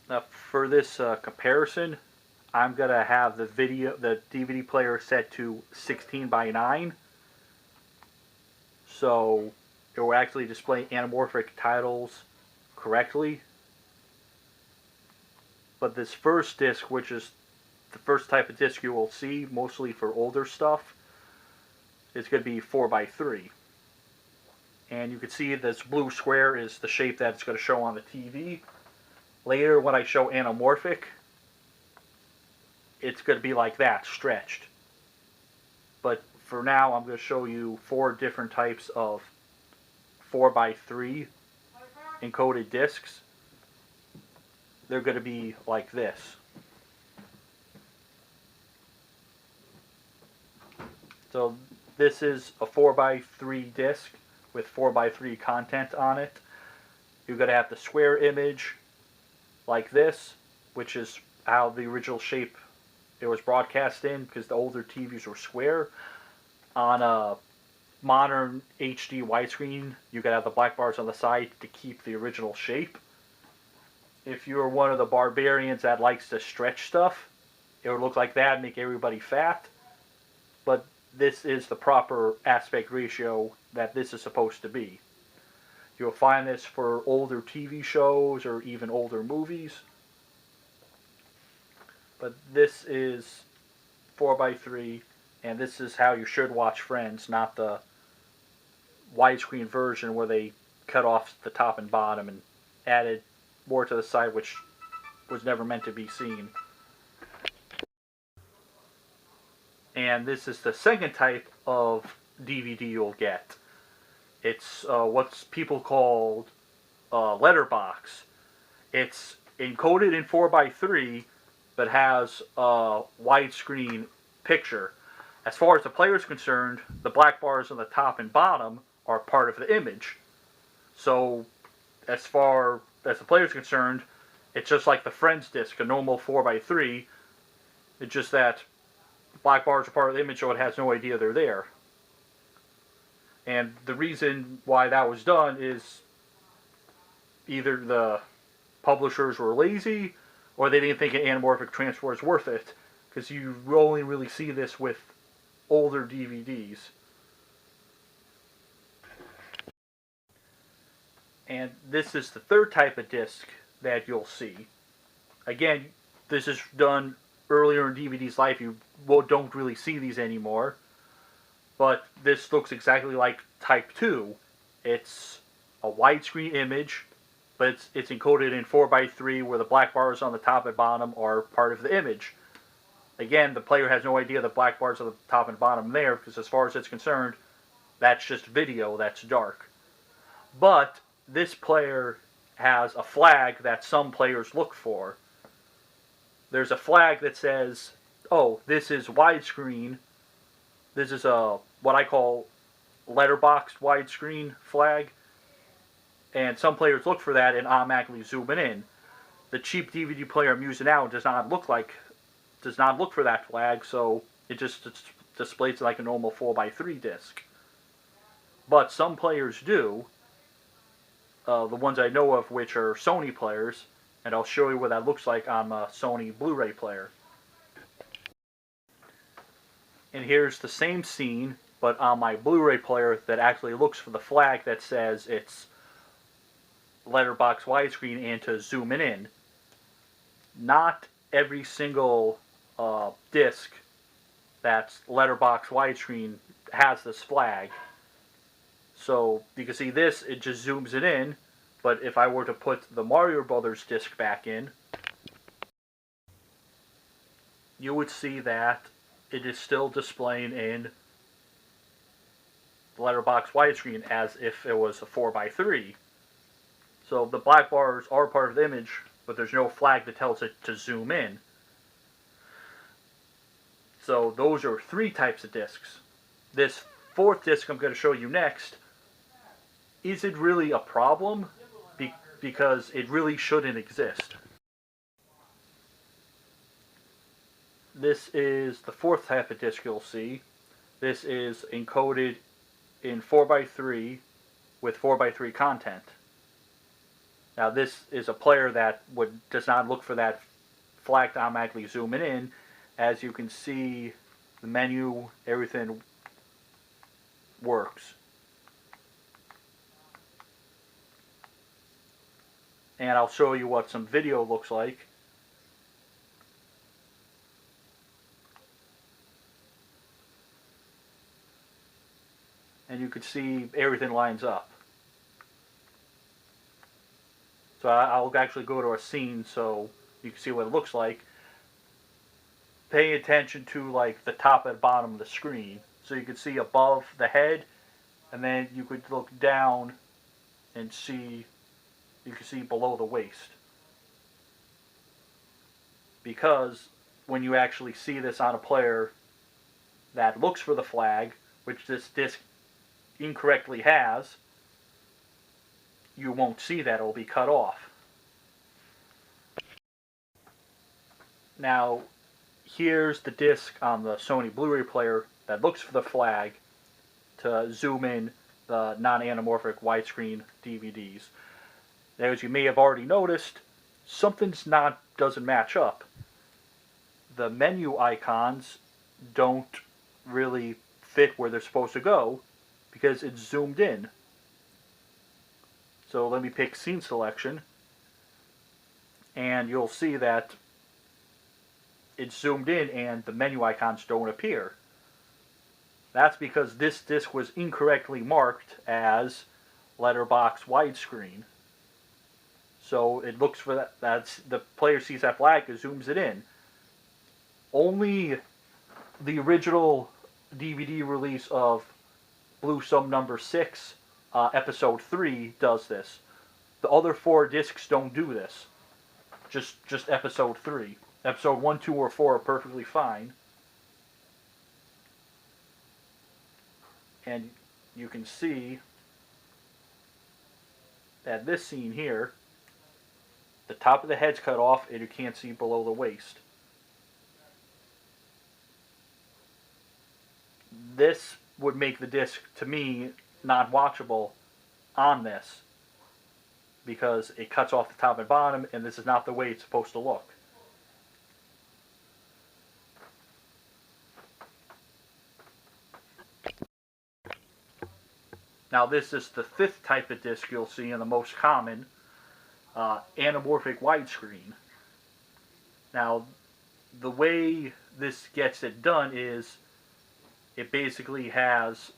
Now for this comparison, I'm gonna have the DVD player set to 16 by 9, so it will actually display anamorphic titles correctly. But this first disc, which is the first type of disc you will see, mostly for older stuff, is going to be 4 by 3. And you can see this blue square is the shape that it's going to show on the TV. Later, when I show Anamorphic, it's going to be like that, stretched. But for now, I'm going to show you 4 different types of 4 by 3 encoded discs. They're going to be like this. So this is a 4 by 3 disc with 4 by 3 content on it. You're going to have the square image like this, which is how the original shape it was broadcast in, because the older TVs were square. On a modern HD widescreen, you could have the black bars on the side to keep the original shape. If you're one of the barbarians that likes to stretch stuff, it would look like that and make everybody fat. But this is the proper aspect ratio that this is supposed to be. You'll find this for older TV shows or even older movies. But this is 4 by 3, and this is how you should watch Friends, not the widescreen version where they cut off the top and bottom and added more to the side, which was never meant to be seen. And this is the second type of DVD you'll get. It's what's people called Letterbox. It's encoded in 4 by 3, but has a widescreen picture. As far as the player is concerned, the black bars on the top and bottom are part of the image. So as far as the player is concerned, it's just like the Friends disc, a normal 4 by 3. It's just that black bars are part of the image, so it has no idea they're there. And the reason why that was done is either the publishers were lazy or they didn't think an anamorphic transfer was worth it, because you only really see this with older DVDs. And this is the third type of disc that you'll see. Again, this is done earlier in DVD's life. You don't really see these anymore. But this looks exactly like Type 2. It's a widescreen image, but it's encoded in 4 by 3 where the black bars on the top and bottom are part of the image. Again, the player has no idea the black bars on the top and bottom there, because as far as it's concerned, that's just video, that's dark. But this player has a flag that some players look for. There's a flag that says, oh, this is widescreen. This is what I call letterboxed widescreen flag. And some players look for that and automatically zoom it in. The cheap DVD player I'm using now does not look for that flag, so it just displays like a normal 4 by 3 disc. But some players do. The ones I know of which are Sony players, and I'll show you what that looks like on a Sony Blu-ray player. And here's the same scene, but on my Blu-ray player that actually looks for the flag that says it's letterbox widescreen and to zoom it in. Not every single disc that's letterbox widescreen has this flag. So you can see this, it just zooms it in, but if I were to put the Mario Brothers disc back in, you would see that it is still displaying in the letterbox widescreen as if it was a 4 by 3. So the black bars are part of the image, but there's no flag that tells it to zoom in. So those are 3 types of discs. This 4th disc I'm going to show you next isn't really a problem because it really shouldn't exist. This is the 4th type of disc you'll see. This is encoded in 4 by 3 with 4 by 3 content. Now this is a player that does not look for that flag to automatically zoom it in. As you can see, the menu, everything works. And I'll show you what some video looks like. And you can see everything lines up. So I'll actually go to a scene so you can see what it looks like. Pay attention to like the top and bottom of the screen. So you can see above the head, and then you could look down and see, you can see below the waist. Because when you actually see this on a player that looks for the flag, which this disc incorrectly has, you won't see that. It'll be cut off. Now, here's the disc on the Sony Blu-ray player that looks for the flag to zoom in the non-anamorphic widescreen DVDs. Now, as you may have already noticed, something's doesn't match up. The menu icons don't really fit where they're supposed to go because it's zoomed in. So let me pick scene selection, and you'll see that it's zoomed in and the menu icons don't appear. That's because this disc was incorrectly marked as Letterboxed widescreen. So it looks for that, the player sees that flag, it zooms it in. Only the original DVD release of Blue Sub number 6, episode 3 does this. The other 4 discs don't do this. Just episode 3. Episode 1, 2, or 4 are perfectly fine. And you can see that this scene here, the top of the head's cut off and you can't see below the waist. This would make the disc, to me, not watchable on this because it cuts off the top and bottom, and this is not the way it's supposed to look. Now this is the 5th type of disc you'll see, and the most common, anamorphic widescreen. Now the way this gets it done is it basically has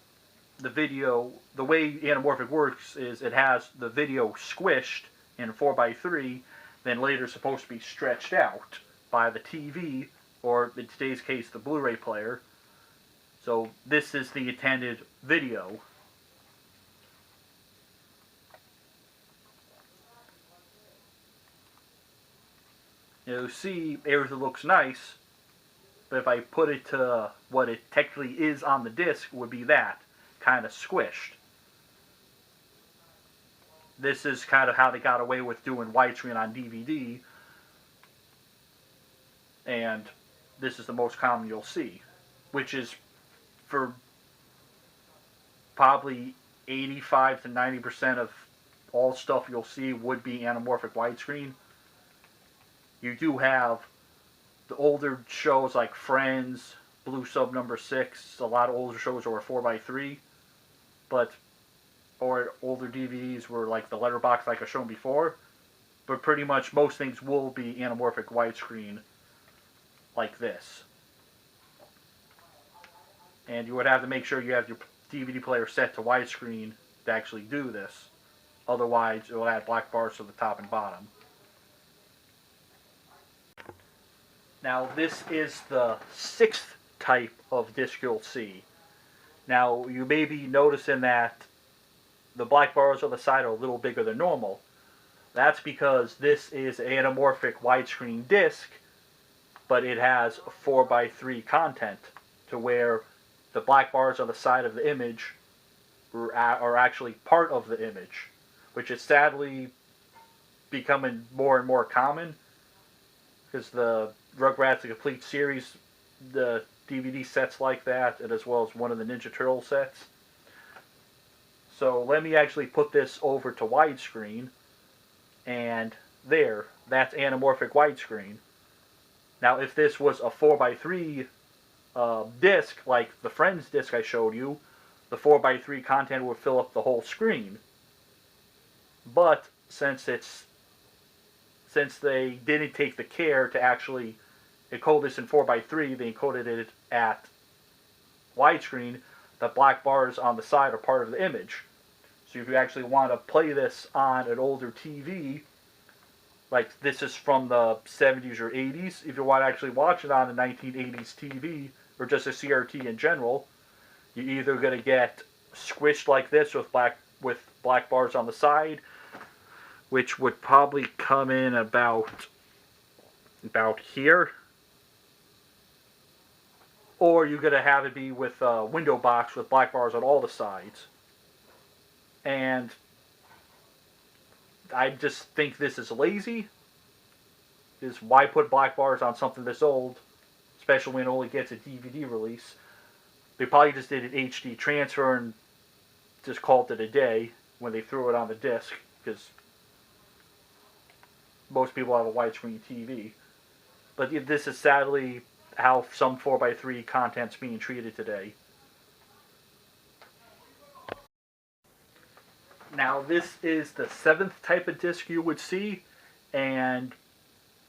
the video, the way anamorphic works is it has the video squished in 4:3, then later supposed to be stretched out by the TV, or in today's case the Blu-ray player. So this is the intended video. You see, everything looks nice, but if I put it to what it technically is on the disc, would be that, kind of squished. This is kind of how they got away with doing widescreen on DVD, and this is the most common you'll see, which is for probably 85 to 90% of all stuff you'll see would be anamorphic widescreen. You do have the older shows like Friends, Blue Sub number 6, a lot of older shows were 4:3, or older DVDs were like the Letterbox like I've shown before, but pretty much most things will be anamorphic widescreen like this. And you would have to make sure you have your DVD player set to widescreen to actually do this. Otherwise, it will add black bars to the top and bottom. Now, this is the 6th type of disc you'll see. Now, you may be noticing that the black bars on the side are a little bigger than normal. That's because this is an anamorphic widescreen disc, but it has 4:3 content, to where the black bars on the side of the image are actually part of the image, which is sadly becoming more and more common, because the Rugrats The Complete Series, the DVD sets like that, and as well as one of the Ninja Turtle sets. So let me actually put this over to widescreen And that's anamorphic widescreen. Now, if this was a 4x3 disc, like the Friends disc I showed you, the 4x3 content would fill up the whole screen. But since they didn't take the care to actually encode this in 4x3, they encoded it at widescreen. The black bars on the side are part of the image. So if you actually want to play this on an older TV, like this is from the 70s or 80s, if you want to actually watch it on a 1980s TV, or just a CRT in general, you're either going to get squished like this with black bars on the side, which would probably come in about here, or you're going to have it be with a window box with black bars on all the sides. And I just think this is lazy. Is why put black bars on something this old, especially when it only gets a DVD release. They probably just did an HD transfer and just called it a day when they threw it on the disc, because most people have a widescreen TV. But this is sadly how some 4x3 content's being treated today. Now, this is the 7th type of disc you would see, and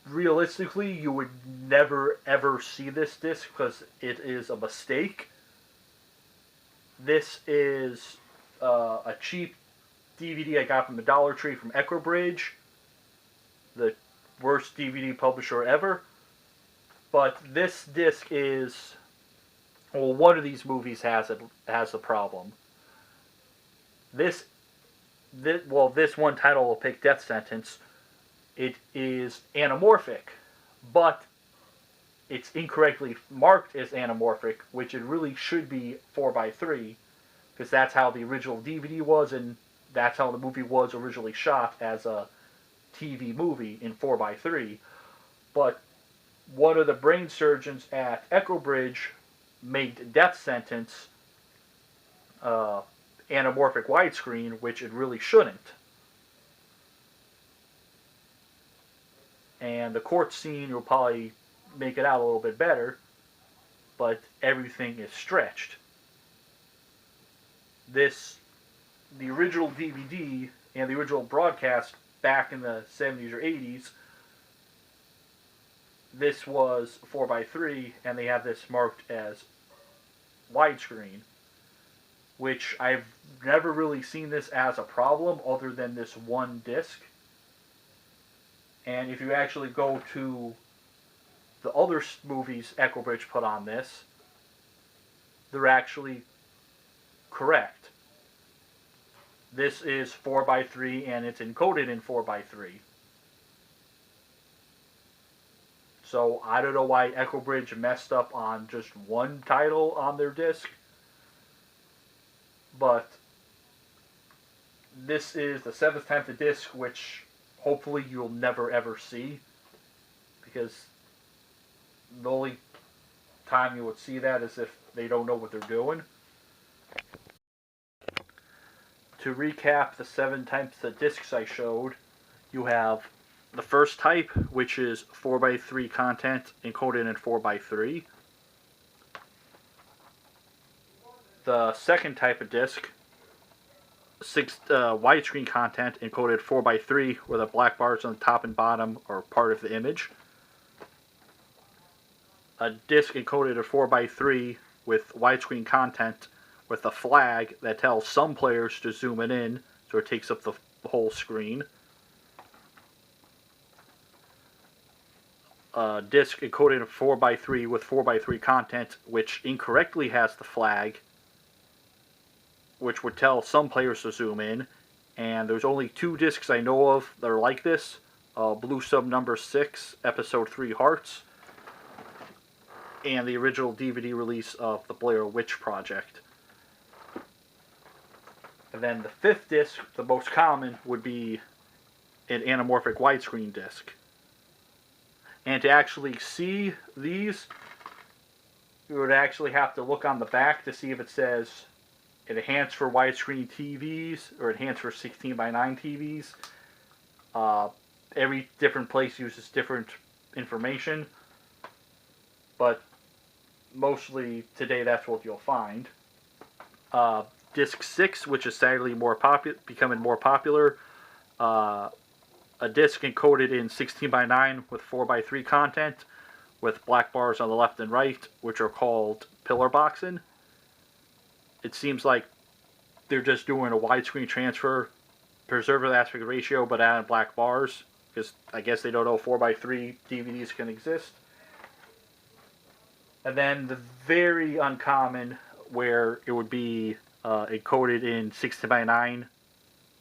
realistically, you would never ever see this disc because it is a mistake. This is a cheap DVD I got from the Dollar Tree from Equibridge, the worst DVD publisher ever. But this disc is, well, one of these movies has a problem. This one title will pick Death Sentence. It is anamorphic, but it's incorrectly marked as anamorphic, which it really should be 4x3, because that's how the original DVD was, and that's how the movie was originally shot as a TV movie in 4x3. But one of the brain surgeons at Equibridge made Death Sentence anamorphic widescreen, which it really shouldn't. And the court scene will probably make it out a little bit better, but everything is stretched. The original DVD and the original broadcast back in the 70s or 80s, this was 4x3, and they have this marked as widescreen, which I've never really seen this as a problem other than this one disc. And if you actually go to the other movies Equibridge put on this, they're actually correct. This is 4x3 and it's encoded in 4x3. So I don't know why Equibridge messed up on just one title on their disc, but this is the 7th time to disc, which hopefully you'll never ever see, because the only time you would see that is if they don't know what they're doing. To recap the 7 types of discs I showed, you have the first type, which is 4x3 content encoded in 4x3. The second type of disc, widescreen content encoded 4x3, where the black bars on the top and bottom are part of the image. A disc encoded at 4x3 with widescreen content with a flag that tells some players to zoom it in, so it takes up the whole screen. A disc encoded in 4x3 with 4x3 content which incorrectly has the flag, which would tell some players to zoom in. And there's only 2 discs I know of that are like this. Blue Sub number 6, Episode 3 Hearts, and the original DVD release of the Blair Witch Project. And then the 5th disc, the most common, would be an anamorphic widescreen disc. And to actually see these, you would actually have to look on the back to see if it says enhanced for widescreen TVs or enhanced for 16:9 TVs. Every different place uses different information, but mostly today that's what you'll find. Disc 6, which is sadly becoming more popular, a disc encoded in 16 by 9 with 4 by 3 content, with black bars on the left and right, which are called Pillarboxing. It seems like they're just doing a widescreen transfer, preserve the aspect ratio, but adding black bars, because I guess they don't know 4 by 3 DVDs can exist. And then the very uncommon, where it would be encoded in 16 by 9,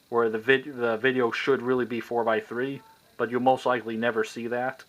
where the video should really be 4 by 3, but you'll most likely never see that.